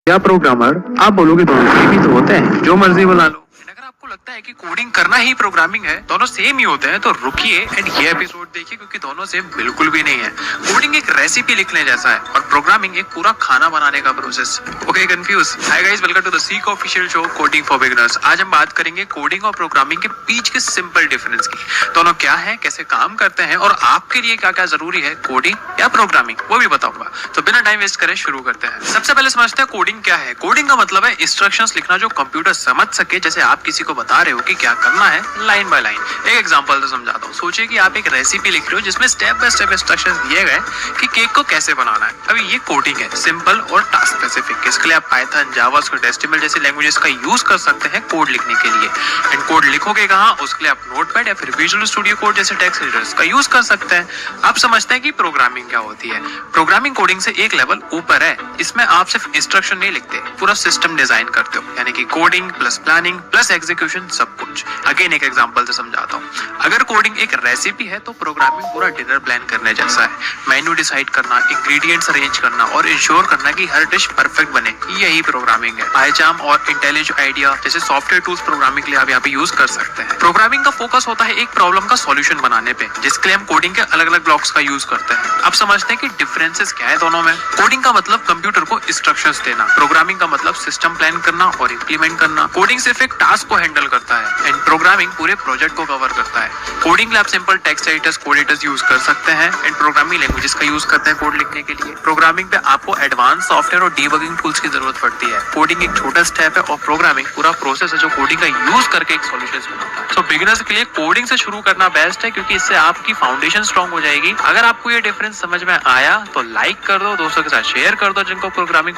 या प्रोग्रामर, आप बोलोगे दोनों सेम ही तो होते हैं, जो मर्जी बना लो। अगर आपको लगता है कि कोडिंग करना ही प्रोग्रामिंग है, दोनों सेम ही होते हैं, तो रुकिए एंड ये एपिसोड देखिए, क्योंकि दोनों सेम बिल्कुल भी नहीं है। कोडिंग एक रेसिपी लिखने जैसा है और प्रोग्रामिंग एक पूरा खाना बनाने का process. Okay, confuse? Hi guys, welcome to the seek official show coding for beginners. आज हम बात करेंगे कोडिंग और प्रोग्रामिंग के बीच के सिंपल डिफरेंस की। दोनों क्या है, कैसे काम करते हैं और आपके लिए क्या क्या जरूरी है, कोडिंग या प्रोग्रामिंग, वो भी बताऊंगा। तो बिना टाइम वेस्ट करे शुरू करते हैं। सबसे पहले समझते हैं कोडिंग क्या है। कोडिंग का मतलब है इंस्ट्रक्शंस लिखना जो कंप्यूटर समझ सके, जैसे आप किसी को बता रहे हो कि क्या करना है, लाइन बाय लाइन। एक एग्जांपल से समझाता हूँ। सोचिए कि आप एक रेसिपी लिख रहे हो जिसमें स्टेप बाय स्टेप इंस्ट्रक्शंस दिए गए कि केक को कैसे बनाना है। अभी ये कोडिंग है, सिंपल और टास्क स्पेसिफिक। इसके लिए आप पाइथन, जावास्क्रिप्ट, एचटीएमएल जैसी लैंग्वेजेस का यूज कर सकते हैं कोड लिखने के लिए। एंड कोड लिखोगे कहाँ, उसके लिए आप नोटपैड या फिर विजुअल स्टूडियो कोड जैसे टेक्स्ट एडिटर्स का यूज कर सकते हैं। आप समझते हैं कि प्रोग्रामिंग क्या होती है। प्रोग्रामिंग कोडिंग से एक लेवल ऊपर है। इसमें आप सिर्फ इंस्ट्रक्शन नहीं लिखते, पूरा सिस्टम डिजाइन करते हो, यानी कि coding plus planning plus execution, सब कुछ। अगेन एक एग्जांपल से समझाता हूँ। अगर कोडिंग एक रेसिपी है तो प्रोग्रामिंग पूरा डिनर प्लान करने जैसा है। मेन्यू डिसाइड करना, इंग्रेडिएंट्स अरेंज करना और इंश्योर करना कि हर डिश परफेक्ट बने, यही प्रोग्रामिंग है। पाइचार्म और इंटेलिजेंट आइडिया जैसे सॉफ्टवेयर टूल्स प्रोग्रामिंग के लिए आप यहाँ पे यूज कर सकते हैं। प्रोग्रामिंग का फोकस होता है एक प्रॉब्लम का सॉल्यूशन बनाने पे, जिसके लिए हम कोडिंग के अलग अलग ब्लॉक्स का यूज करते हैं। आप समझते हैं कि डिफरेंसेस क्या है दोनों में। कोडिंग का मतलब कंप्यूटर को इंस्ट्रक्शंस देना, प्रोग्रामिंग का मतलब सिस्टम प्लान करना और इंप्लीमेंट करना। कोडिंग सिर्फ एक टास्क को हैंडल करता है एंड प्रोग्रामिंग पूरे प्रोजेक्ट को कवर करता है। Coding lab simple text editors, code editors use कर सकते हैं एंड प्रोग्रामिंग लैंग्वेजेस का यूज करते हैं कोड लिखने के लिए। प्रोग्रामिंग पे आपको एडवांस सॉफ्टवेयर और डीबगिंग टूल्स की जरूरत पड़ती है। कोडिंग एक छोटा स्टेप है और प्रोग्रामिंग पूरा प्रोसेस है जो कोडिंग का यूज करके एक सॉल्यूशन बनाता है। तो बिगिनर्स के लिए कोडिंग से शुरू करना बेस्ट है, क्योंकि इससे आपकी फाउंडेशन स्ट्रांग हो जाएगी। अगर आपको ये डिफरेंस समझ में आया तो लाइक कर दो, दोस्तों के साथ शेयर कर दो जिनको प्रोग्रामिंग